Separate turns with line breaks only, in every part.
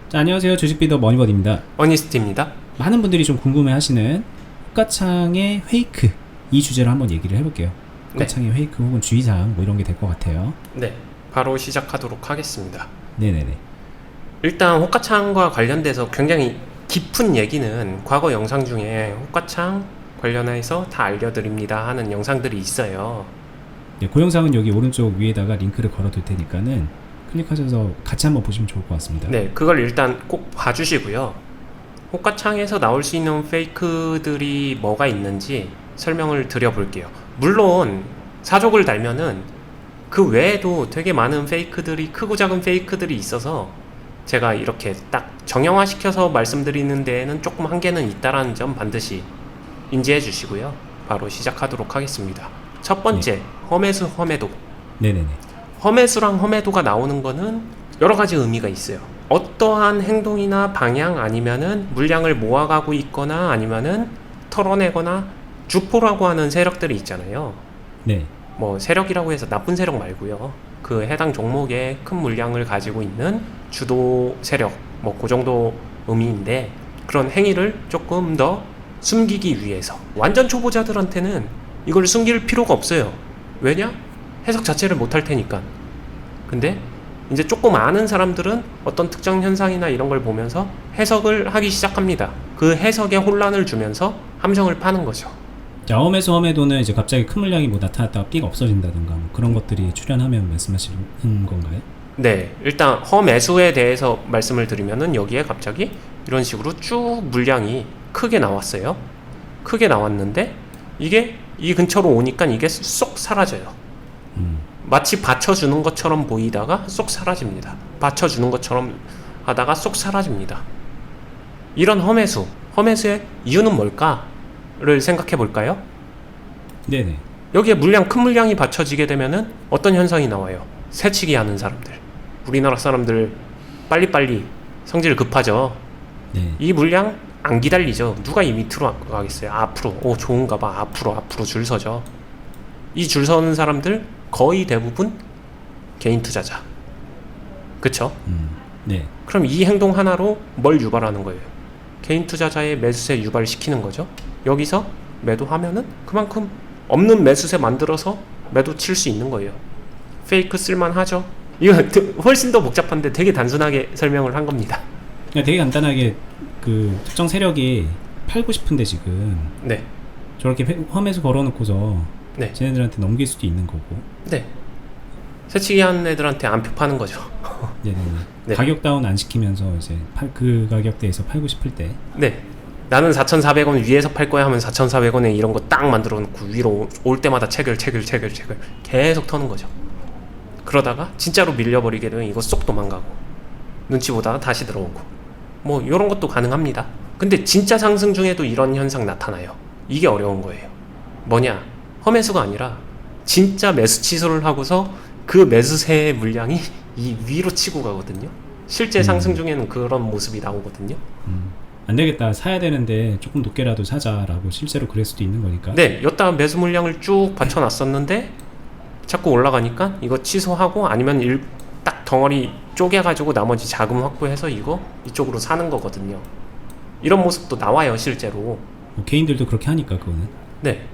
자, 안녕하세요. 주식비더 머니버드입니다.
어니스트입니다.
많은 분들이 좀 궁금해하시는 호가창의 페이크 이 주제로 한번 얘기를 해볼게요. 호가창의 페이크 혹은 주의사항 뭐 이런 게 될 것 같아요.
네, 바로 시작하도록 하겠습니다.
네네네.
일단 호가창과 관련돼서 굉장히 깊은 얘기는 과거 영상 중에 호가창 관련해서 다 알려드립니다 하는 영상들이 있어요.
네, 그 영상은 여기 오른쪽 위에다가 링크를 걸어둘 테니까는 클릭하셔서 같이 한번 보시면 좋을 것 같습니다.
네, 그걸 일단 꼭 봐주시고요. 호가창에서 나올 수 있는 페이크들이 뭐가 있는지 설명을 드려볼게요. 물론 사족을 달면은 그 외에도 되게 많은 페이크들이, 크고 작은 페이크들이 있어서 제가 이렇게 딱 정형화시켜서 말씀드리는 데에는 조금 한계는 있다라는 점 반드시 인지해 주시고요. 바로 시작하도록 하겠습니다. 첫 번째, 험해수, 험해도.
네네네.
험해수랑 험해도가 나오는 거는 여러 가지 의미가 있어요. 어떠한 행동이나 방향 아니면은 물량을 모아가고 있거나 아니면은 털어내거나 주포라고 하는 세력들이 있잖아요.
네.
뭐 세력이라고 해서 나쁜 세력 말고요. 그 해당 종목에 큰 물량을 가지고 있는 주도 세력, 뭐 그 정도 의미인데, 그런 행위를 조금 더 숨기기 위해서 완전 초보자들한테는 이걸 숨길 필요가 없어요. 왜냐? 해석 자체를 못할 테니까. 근데 이제 조금 아는 사람들은 어떤 특정 현상이나 이런 걸 보면서 해석을 하기 시작합니다. 그 해석에 혼란을 주면서 함정을 파는 거죠.
자, 험에서 험에도는 이제 갑자기 큰 물량이 뭐 나타났다가 삑 없어진다든가 뭐 그런 것들이 출현하면 말씀하시는 건가요?
네, 일단 험매수에 대해서 말씀을 드리면은 여기에 갑자기 이런 식으로 쭉 물량이 크게 나왔어요. 크게 나왔는데 이게 이 근처로 오니까 이게 쏙 사라져요. 마치 받쳐주는 것처럼 보이다가 쏙 사라집니다. 받쳐주는 것처럼 하다가 쏙 사라집니다. 이런 험매수의 이유는 뭘까를 생각해 볼까요?
네네.
여기에 큰 물량이 받쳐지게 되면은 어떤 현상이 나와요? 새치기 하는 사람들. 우리나라 사람들 빨리빨리 성질 급하죠.
네.
이 물량 안 기다리죠. 누가 이 밑으로 가겠어요? 앞으로. 좋은가 봐. 앞으로 줄 서죠. 이 줄 서는 사람들 거의 대부분 개인 투자자. 그쵸?
네.
그럼 이 행동 하나로 뭘 유발하는 거예요? 개인 투자자의 매수세 유발시키는 거죠. 여기서 매도하면은 그만큼 없는 매수세 만들어서 매도 칠 수 있는 거예요. 페이크 쓸만하죠? 이거 훨씬 더 복잡한데 되게 단순하게 설명을 한 겁니다.
그러니까 되게 간단하게 그 특정 세력이 팔고 싶은데 지금
네.
저렇게 험에서 걸어놓고서
네.
쟤네들한테 넘길 수도 있는 거고.
네. 새치기 하는 애들한테 안표 파는 거죠.
네네네.
네.
가격 다운 안 시키면서 이제 그 가격대에서 팔고 싶을 때.
네. 나는 4,400원 위에서 팔 거야 하면 4,400원에 이런 거 딱 만들어 놓고 위로 올 때마다 체결 계속 터는 거죠. 그러다가 진짜로 밀려버리게 되면 이거 쏙 도망가고 눈치 보다가 다시 들어오고 뭐 이런 것도 가능합니다. 근데 진짜 상승 중에도 이런 현상 나타나요. 이게 어려운 거예요. 뭐냐? 험매수가 아니라 진짜 매수 취소를 하고서 그 매수세의 물량이 이 위로 치고 가거든요. 실제 상승 중에는 그런 모습이 나오거든요.
안 되겠다, 사야 되는데 조금 높게라도 사자라고 실제로 그럴 수도 있는 거니까.
네, 여기다가 매수 물량을 쭉 받쳐놨었는데 자꾸 올라가니까 이거 취소하고 아니면 딱 덩어리 쪼개가지고 나머지 자금 확보해서 이거 이쪽으로 사는 거거든요. 이런 모습도 나와요, 실제로.
뭐 개인들도 그렇게 하니까 그거는.
네,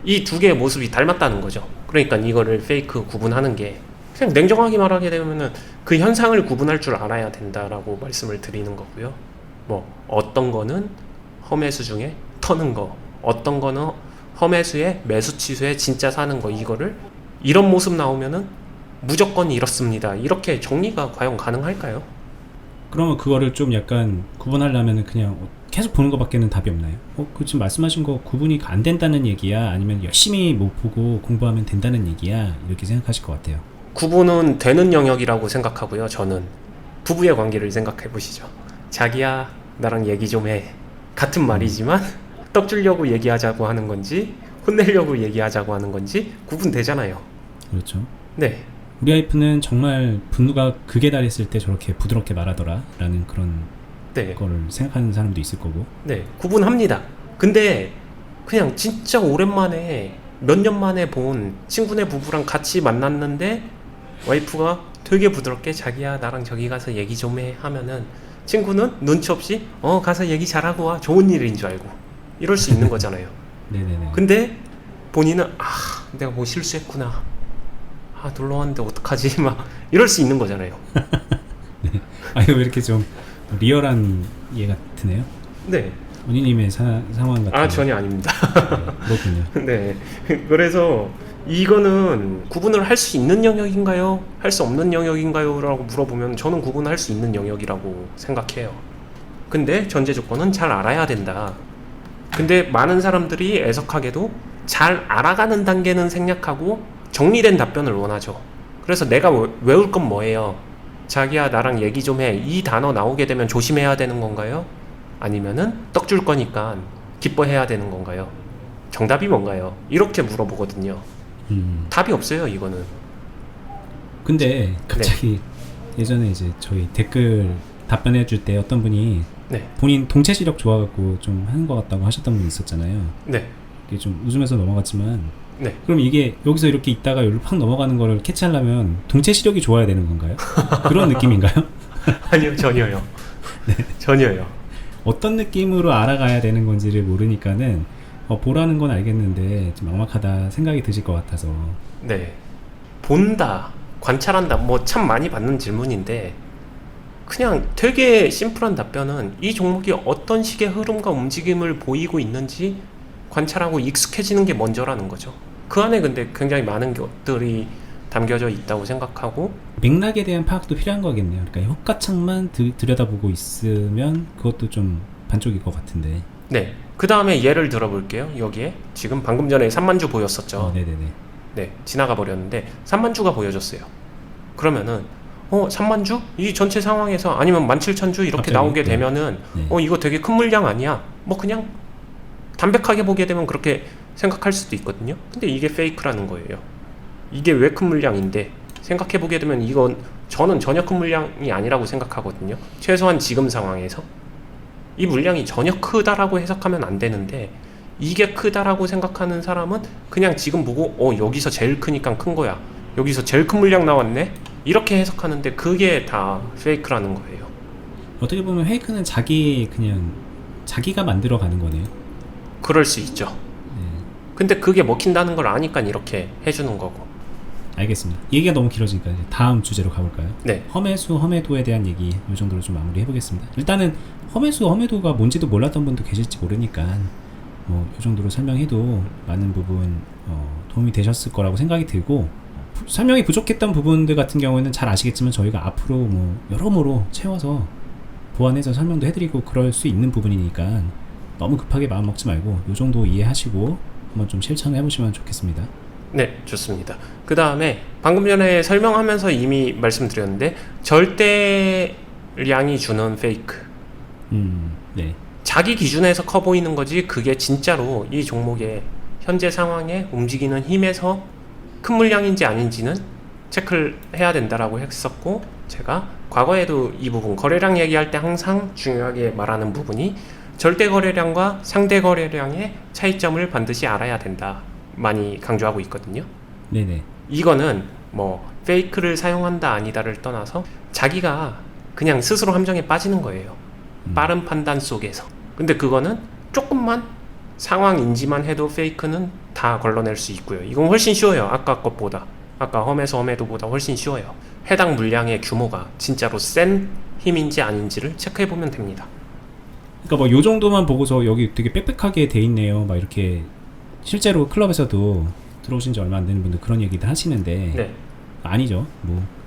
이 두 개의 모습이 닮았다는 거죠. 그러니까 이거를 페이크 구분하는 게 그냥 냉정하게 말하게 되면은 그 현상을 구분할 줄 알아야 된다라고 말씀을 드리는 거고요. 뭐 어떤 거는 험매수 중에 터는 거, 어떤 거는 험매수에 매수 취소에 진짜 사는 거, 이거를 이런 모습 나오면은 무조건 이렇습니다. 이렇게 정리가 과연 가능할까요?
그러면 그거를 좀 약간 구분하려면 그냥 계속 보는 것밖에는 답이 없나요? 그 지금 말씀하신 거 구분이 안 된다는 얘기야? 아니면 열심히 못 보고 공부하면 된다는 얘기야? 이렇게 생각하실 것 같아요.
구분은 되는 영역이라고 생각하고요. 저는 부부의 관계를 생각해 보시죠. 자기야, 나랑 얘기 좀 해. 같은 말이지만 떡 주려고 얘기하자고 하는 건지 혼내려고 얘기하자고 하는 건지 구분되잖아요.
그렇죠.
네.
우리 와이프는 정말 분노가 극에 달했을 때 저렇게 부드럽게 말하더라 라는 그런
네.
거를 생각하는 사람도 있을 거고.
네, 구분합니다. 근데 그냥 진짜 오랜만에 몇 년 만에 본 친구네 부부랑 같이 만났는데 와이프가 되게 부드럽게 자기야 나랑 저기 가서 얘기 좀 해 하면은 친구는 눈치 없이 가서 얘기 잘하고 와, 좋은 일인 줄 알고 이럴 수 있는 거잖아요.
네네네.
근데 본인은 내가 뭐 실수했구나, 놀러 왔는데 어떡하지 막 이럴 수 있는 거잖아요.
네. 이거 왜 이렇게 좀 리얼한 예 같으네요?
네.
원희님의 상황 같은.
전혀 아닙니다.
네, 그렇군요.
네. 그래서 이거는 구분을 할 수 있는 영역인가요? 할 수 없는 영역인가요? 라고 물어보면 저는 구분할 수 있는 영역이라고 생각해요. 근데 전제 조건은 잘 알아야 된다. 근데 많은 사람들이 애석하게도 잘 알아가는 단계는 생략하고 정리된 답변을 원하죠. 그래서 내가 외울 건 뭐예요? 자기야 나랑 얘기 좀 해. 이 단어 나오게 되면 조심해야 되는 건가요? 아니면은 떡 줄 거니까 기뻐해야 되는 건가요? 정답이 뭔가요? 이렇게 물어보거든요. 답이 없어요, 이거는.
근데 갑자기 예전에 이제 저희 댓글 답변해 줄 때 어떤 분이
네.
본인 동체 시력 좋아갖고 좀 하는 것 같다고 하셨던 분이 있었잖아요.
네.
이게 좀 웃으면서 넘어갔지만,
네.
그럼 이게 여기서 이렇게 있다가 여기로 팍 넘어가는 거를 캐치하려면 동체 시력이 좋아야 되는 건가요? 그런 느낌인가요?
아니요, 전혀요. 네. 전혀요.
어떤 느낌으로 알아가야 되는 건지를 모르니까는 보라는 건 알겠는데 좀 막막하다 생각이 드실 것 같아서.
네. 본다, 관찰한다, 뭐 참 많이 받는 질문인데 그냥 되게 심플한 답변은 이 종목이 어떤 식의 흐름과 움직임을 보이고 있는지 관찰하고 익숙해지는 게 먼저라는 거죠. 그 안에 근데 굉장히 많은 것들이 담겨져 있다고 생각하고,
맥락에 대한 파악도 필요한 거겠네요. 그러니까 효과창만 들여다보고 있으면 그것도 좀 반쪽일 것 같은데.
네. 그 다음에 예를 들어볼게요. 여기에 지금 방금 전에 3만주 보였었죠.
네네네.
네, 지나가 버렸는데 3만주가 보여졌어요. 그러면은 3만주? 이 전체 상황에서 아니면 17,000주 이렇게
갑자기,
나오게
네.
되면은
네.
이거 되게 큰 물량 아니야? 뭐 그냥 담백하게 보게 되면 그렇게 생각할 수도 있거든요. 근데 이게 페이크라는 거예요. 이게 왜 큰 물량인데 생각해 보게 되면 이건 저는 전혀 큰 물량이 아니라고 생각하거든요. 최소한 지금 상황에서 이 물량이 전혀 크다라고 해석하면 안 되는데, 이게 크다라고 생각하는 사람은 그냥 지금 보고 여기서 제일 크니까 큰 거야, 여기서 제일 큰 물량 나왔네, 이렇게 해석하는데 그게 다 페이크라는 거예요.
어떻게 보면 페이크는 자기가 만들어 가는 거네요.
그럴 수 있죠.
네.
근데 그게 먹힌다는 걸 아니까 이렇게 해주는 거고.
알겠습니다. 얘기가 너무 길어지니까 이제 다음 주제로 가볼까요?
네.
험해수, 험해도에 대한 얘기 이 정도로 좀 마무리 해보겠습니다. 일단은 험해수, 험해도가 뭔지도 몰랐던 분도 계실지 모르니까 이 정도로 설명해도 많은 부분 도움이 되셨을 거라고 생각이 들고, 설명이 부족했던 부분들 같은 경우에는 잘 아시겠지만 저희가 앞으로 여러모로 채워서 보완해서 설명도 해드리고 그럴 수 있는 부분이니까 너무 급하게 마음 먹지 말고 이 정도 이해하시고 한번 좀 실천을 해보시면 좋겠습니다.
네, 좋습니다. 그 다음에 방금 전에 설명하면서 이미 말씀드렸는데 절대량이 주는 페이크.
네.
자기 기준에서 커 보이는 거지 그게 진짜로 이 종목의 현재 상황에 움직이는 힘에서 큰 물량인지 아닌지는 체크를 해야 된다라고 했었고, 제가 과거에도 이 부분 거래량 얘기할 때 항상 중요하게 말하는 부분이 절대 거래량과 상대 거래량의 차이점을 반드시 알아야 된다 많이 강조하고 있거든요.
네네.
이거는 페이크를 사용한다 아니다를 떠나서 자기가 그냥 스스로 함정에 빠지는 거예요. 빠른 판단 속에서. 근데 그거는 조금만 상황 인지만 해도 페이크는 다 걸러낼 수 있고요. 이건 훨씬 쉬워요. 아까 것보다. 아까 험에서 험해도보다 훨씬 쉬워요. 해당 물량의 규모가 진짜로 센 힘인지 아닌지를 체크해보면 됩니다.
그러니까 요 정도만 보고서 여기 되게 빽빽하게 돼 있네요. 막 이렇게 실제로 클럽에서도 들어오신 지 얼마 안 되는 분들 그런 얘기들 하시는데,
네.
아니죠.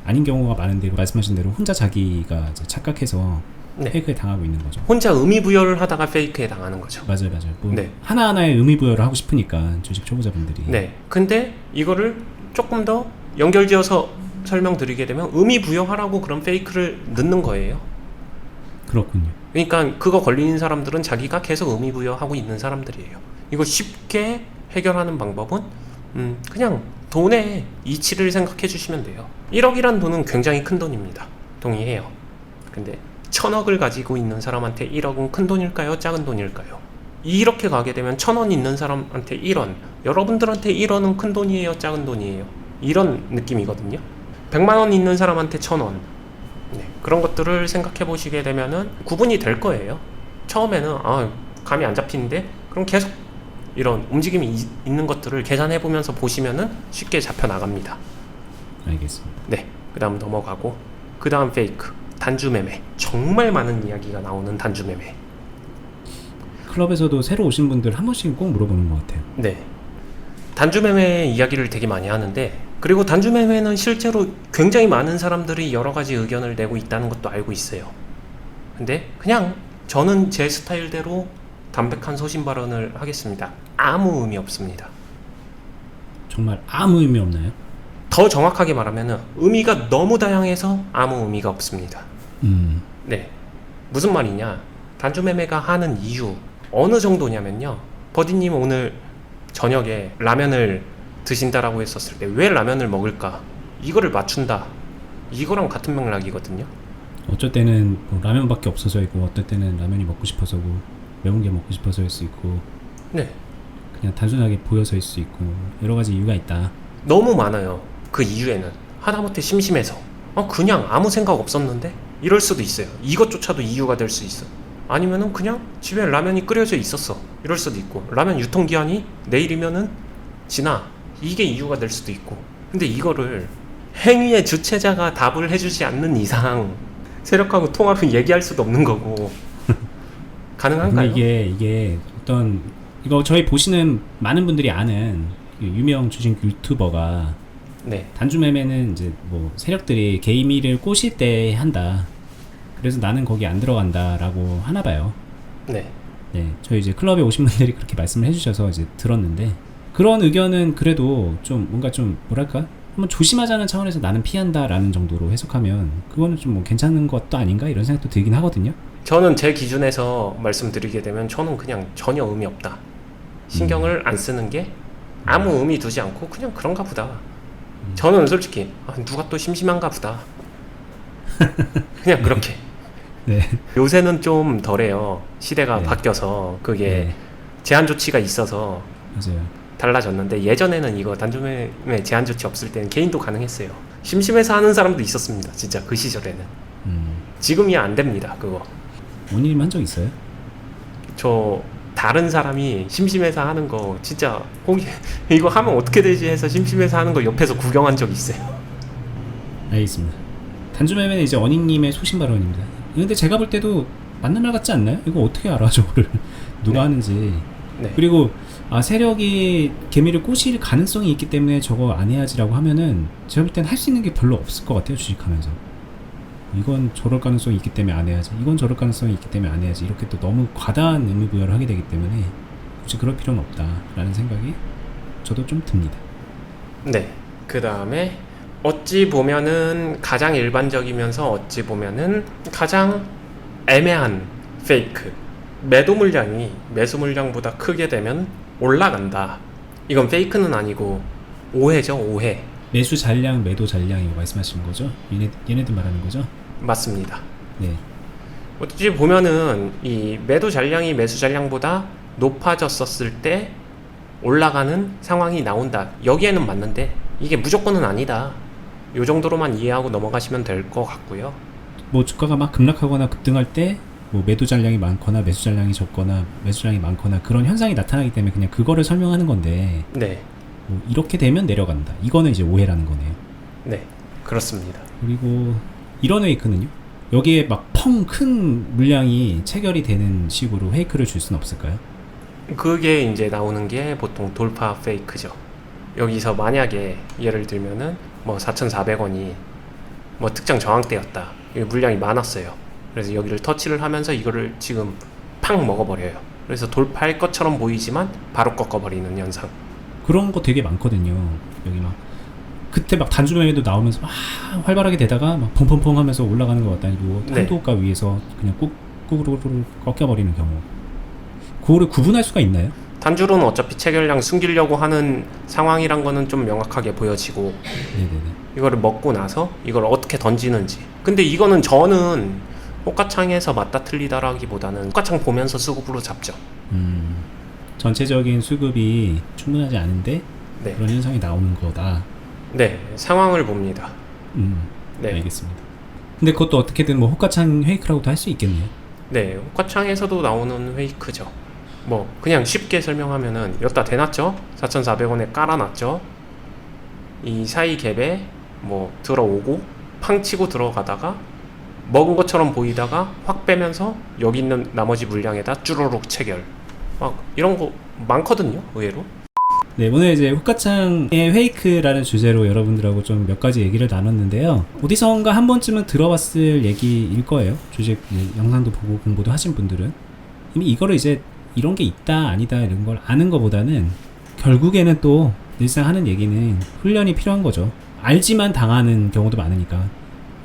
아닌 경우가 많은데 말씀하신 대로 혼자 자기가 이제 착각해서
네.
페이크에 당하고 있는 거죠.
혼자 의미부여를 하다가 페이크에 당하는 거죠.
맞아요.
네.
하나하나의 의미부여를 하고 싶으니까 주식 초보자분들이.
네. 근데 이거를 조금 더 연결지어서 설명드리게 되면 의미부여하라고 그런 페이크를 넣는 거예요.
그렇군요.
그러니까 그거 걸리는 사람들은 자기가 계속 의미부여하고 있는 사람들이에요. 이거 쉽게 해결하는 방법은 그냥 돈의 이치를 생각해 주시면 돼요. 1억이란 돈은 굉장히 큰 돈입니다. 동의해요. 근데 1000억을 가지고 있는 사람한테 1억은 큰 돈일까요? 작은 돈일까요? 이렇게 가게 되면 1000원 있는 사람한테 1원, 여러분들한테 1원은 큰 돈이에요? 작은 돈이에요? 이런 느낌이거든요. 100만원 있는 사람한테 1000원, 네, 그런 것들을 생각해 보시게 되면은 구분이 될 거예요. 처음에는 감이 안 잡히는데 그럼 계속 이런 움직임이 있는 것들을 계산해 보면서 보시면은 쉽게 잡혀 나갑니다.
알겠습니다.
네, 그 다음 넘어가고 그 다음 페이크 단주 매매. 정말 많은 이야기가 나오는 단주 매매.
클럽에서도 새로 오신 분들 한 번씩 꼭 물어보는 것 같아요.
네, 단주 매매 이야기를 되게 많이 하는데, 그리고 단주 매매는 실제로 굉장히 많은 사람들이 여러 가지 의견을 내고 있다는 것도 알고 있어요. 근데 그냥 저는 제 스타일대로 담백한 소신 발언을 하겠습니다. 아무 의미 없습니다.
정말 아무 의미 없나요?
더 정확하게 말하면 의미가 너무 다양해서 아무 의미가 없습니다. 네, 무슨 말이냐, 단주 매매가 하는 이유 어느 정도냐면요, 버디님 오늘 저녁에 라면을 드신다라고 했었을 때 왜 라면을 먹을까, 이거를 맞춘다, 이거랑 같은 맥락이거든요.
어쩔 때는 뭐 라면밖에 없어서이고, 어떨 때는 라면이 먹고 싶어서고, 매운 게 먹고 싶어서일 수 있고,
네,
그냥 단순하게 보여서일 수 있고, 여러 가지 이유가 있다.
너무 많아요. 그 이유에는 하다못해 심심해서 그냥 아무 생각 없었는데 이럴 수도 있어요. 이것조차도 이유가 될 수 있어. 아니면은 그냥 집에 라면이 끓여져 있었어, 이럴 수도 있고, 라면 유통기한이 내일이면은 지나, 이게 이유가 될 수도 있고. 근데 이거를 행위의 주체자가 답을 해주지 않는 이상 세력하고 통합은 얘기할 수도 없는 거고. 가능한가요?
근데 이게 어떤, 이거 저희 보시는 많은 분들이 아는 유명 주식 유튜버가,
네,
단주 매매는 이제 뭐 세력들이 개미를 꼬실 때 한다, 그래서 나는 거기 안 들어간다라고 하나 봐요.
네,
네, 저희 이제 클럽에 오신 분들이 그렇게 말씀을 해주셔서 이제 들었는데, 그런 의견은 그래도 좀 뭔가 좀 뭐랄까, 한번 조심하자는 차원에서 나는 피한다라는 정도로 해석하면 그거는 좀 뭐 괜찮은 것도 아닌가, 이런 생각도 들긴 하거든요.
저는 제 기준에서 말씀드리게 되면 저는 그냥 전혀 의미 없다, 신경을 안 쓰는 게, 아무 의미 두지 않고 그냥 그런가 보다. 저는 솔직히 누가 또 심심한가 보다, 그냥 그렇게.
네.
요새는 좀 덜해요. 시대가
네.
바뀌어서 그게
네,
제한 조치가 있어서
맞아요.
달라졌는데, 예전에는 이거 단주 매매 제한 조치 없을 때는 개인도 가능했어요. 심심해서 하는 사람도 있었습니다, 진짜 그 시절에는. 지금이야 안 됩니다, 그거.
원인님 한 적 있어요?
저 다른 사람이 심심해서 하는 거 진짜 이거 하면 어떻게 되지 해서 심심해서 하는 거 옆에서 구경한 적 있어요.
알겠습니다. 단주 매매는 이제 원인님의 소신 발언입니다. 근데 제가 볼 때도 맞는 말 같지 않나요? 이거 어떻게 알아, 저거를 누가
네.
하는지.
네.
그리고 세력이 개미를 꼬실 가능성이 있기 때문에 저거 안 해야지라고 하면은 제가 볼 땐 할 수 있는 게 별로 없을 것 같아요, 주식하면서. 이건 저럴 가능성이 있기 때문에 안 해야지, 이건 저럴 가능성이 있기 때문에 안 해야지, 이렇게 또 너무 과다한 의무부여를 하게 되기 때문에 굳이 그럴 필요는 없다라는 생각이 저도 좀 듭니다.
네. 그 다음에 어찌 보면은 가장 일반적이면서 어찌 보면은 가장 애매한 페이크. 매도 물량이 매수 물량보다 크게 되면 올라간다. 이건 페이크는 아니고 오해죠, 오해.
매수 잔량, 매도 잔량, 이거 말씀하시는 거죠? 얘네들 말하는 거죠?
맞습니다.
네.
어찌 보면은 이 매도 잔량이 매수 잔량보다 높아졌었을 때 올라가는 상황이 나온다, 여기에는 맞는데 이게 무조건은 아니다. 요 정도로만 이해하고 넘어가시면 될 것 같고요.
뭐 주가가 막 급락하거나 급등할 때 뭐 매도 잔량이 많거나 매수 잔량이 적거나 매수 잔량이 많거나 그런 현상이 나타나기 때문에 그냥 그거를 설명하는 건데,
네,
뭐 이렇게 되면 내려간다, 이거는 이제 오해라는 거네요.
네, 그렇습니다.
그리고 이런 웨이크는요? 여기에 막 펑 큰 물량이 체결이 되는 식으로 페이크를 줄 수는 없을까요?
그게 이제 나오는 게 보통 돌파 페이크죠. 여기서 만약에 예를 들면은 뭐 4,400원이 뭐 특정 저항대였다, 물량이 많았어요. 그래서 여기를 터치를 하면서 이거를 지금 팍 먹어버려요. 그래서 돌파할 것처럼 보이지만 바로 꺾어버리는 현상.
그런 거 되게 많거든요. 여기 막 그때 막 단주 매매도 나오면서 막 활발하게 되다가 막 펑펑펑 하면서 올라가는 것 같다, 이거
네.
탄도가 위에서 그냥 꾹꾹 꺾여버리는 경우, 그거를 구분할 수가 있나요?
단주로는 어차피 체결량 숨기려고 하는 상황이란 거는 좀 명확하게 보여지고,
네네네.
이거를 먹고 나서 이걸 어떻게 던지는지. 근데 이거는 저는 호가창에서 맞다 틀리다라기보다는 호가창 보면서 수급으로 잡죠.
전체적인 수급이 충분하지 않은데
네,
그런 현상이 나오는 거다.
네, 상황을 봅니다. 네.
알겠습니다. 근데 그것도 어떻게든 뭐 호가창 페이크라고도 할 수 있겠네요.
네, 호가창에서도 나오는 페이크죠. 뭐 그냥 쉽게 설명하면은 여기다 대놨죠. 4,400원에 깔아놨죠. 이 사이 갭에 뭐 들어오고 팡 치고 들어가다가 먹은 것처럼 보이다가 확 빼면서 여기 있는 나머지 물량에다 쭈루룩 체결. 막 이런 거 많거든요, 의외로.
네, 오늘 이제 호가창의 페이크라는 주제로 여러분들하고 좀 몇 가지 얘기를 나눴는데요. 어디선가 한 번쯤은 들어봤을 얘기일 거예요. 주식 영상도 보고 공부도 하신 분들은. 이미 이거를 이제 이런 게 있다, 아니다, 이런 걸 아는 것보다는 결국에는 또 늘상 하는 얘기는 훈련이 필요한 거죠. 알지만 당하는 경우도 많으니까.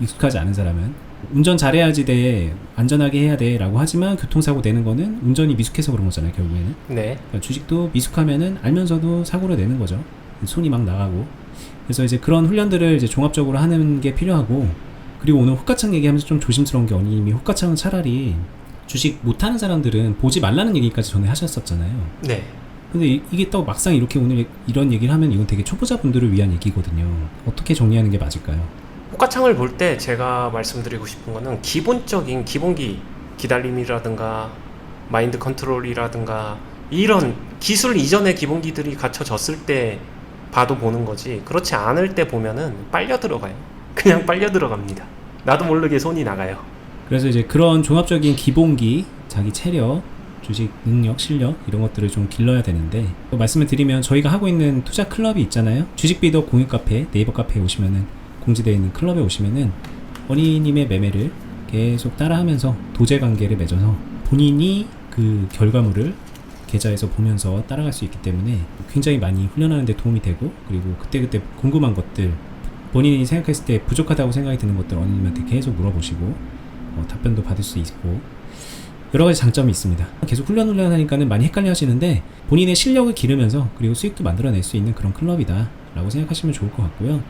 익숙하지 않은 사람은. 운전 잘해야지 돼, 안전하게 해야 돼 라고 하지만 교통사고 내는 거는 운전이 미숙해서 그런 거잖아요, 결국에는.
네.
그러니까 주식도 미숙하면은 알면서도 사고를 내는 거죠. 손이 막 나가고. 그래서 이제 그런 훈련들을 이제 종합적으로 하는 게 필요하고, 그리고 오늘 호가창 얘기하면서 좀 조심스러운 게 언니님이 호가창은 차라리 주식 못하는 사람들은 보지 말라는 얘기까지 전에 하셨었잖아요.
네.
근데 이게 또 막상 이렇게 오늘 이런 얘기를 하면 이건 되게 초보자분들을 위한 얘기거든요. 어떻게 정리하는 게 맞을까요?
호가창을 볼 때 제가 말씀드리고 싶은 거는 기본적인 기본기 기다림이라든가 마인드 컨트롤이라든가 이런 기술 이전의 기본기들이 갖춰졌을 때 봐도 보는 거지, 그렇지 않을 때 보면은 빨려 들어가요. 그냥 빨려 들어갑니다. 나도 모르게 손이 나가요.
그래서 이제 그런 종합적인 기본기, 자기 체력, 주식 능력, 실력 이런 것들을 좀 길러야 되는데, 또 말씀을 드리면 저희가 하고 있는 투자 클럽이 있잖아요. 주식비더 공유 카페, 네이버 카페에 오시면은 공지되어 있는 클럽에 오시면은 언니님의 매매를 계속 따라하면서 도제관계를 맺어서 본인이 그 결과물을 계좌에서 보면서 따라갈 수 있기 때문에 굉장히 많이 훈련하는 데 도움이 되고, 그리고 그때그때 궁금한 것들, 본인이 생각했을 때 부족하다고 생각이 드는 것들 언니님한테 계속 물어보시고 답변도 받을 수 있고 여러 가지 장점이 있습니다. 계속 훈련하니까는 많이 헷갈려 하시는데 본인의 실력을 기르면서 그리고 수익도 만들어낼 수 있는 그런 클럽이다 라고 생각하시면 좋을 것 같고요.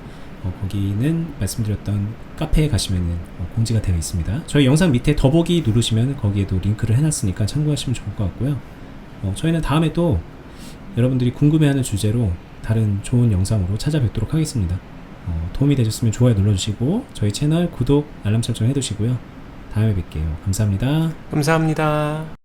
거기는 말씀드렸던 카페에 가시면은 공지가 되어 있습니다. 저희 영상 밑에 더보기 누르시면 거기에도 링크를 해놨으니까 참고하시면 좋을 것 같고요. 저희는 다음에 또 여러분들이 궁금해하는 주제로 다른 좋은 영상으로 찾아뵙도록 하겠습니다. 도움이 되셨으면 좋아요 눌러주시고 저희 채널 구독, 알람 설정 해두시고요. 다음에 뵐게요. 감사합니다.
감사합니다.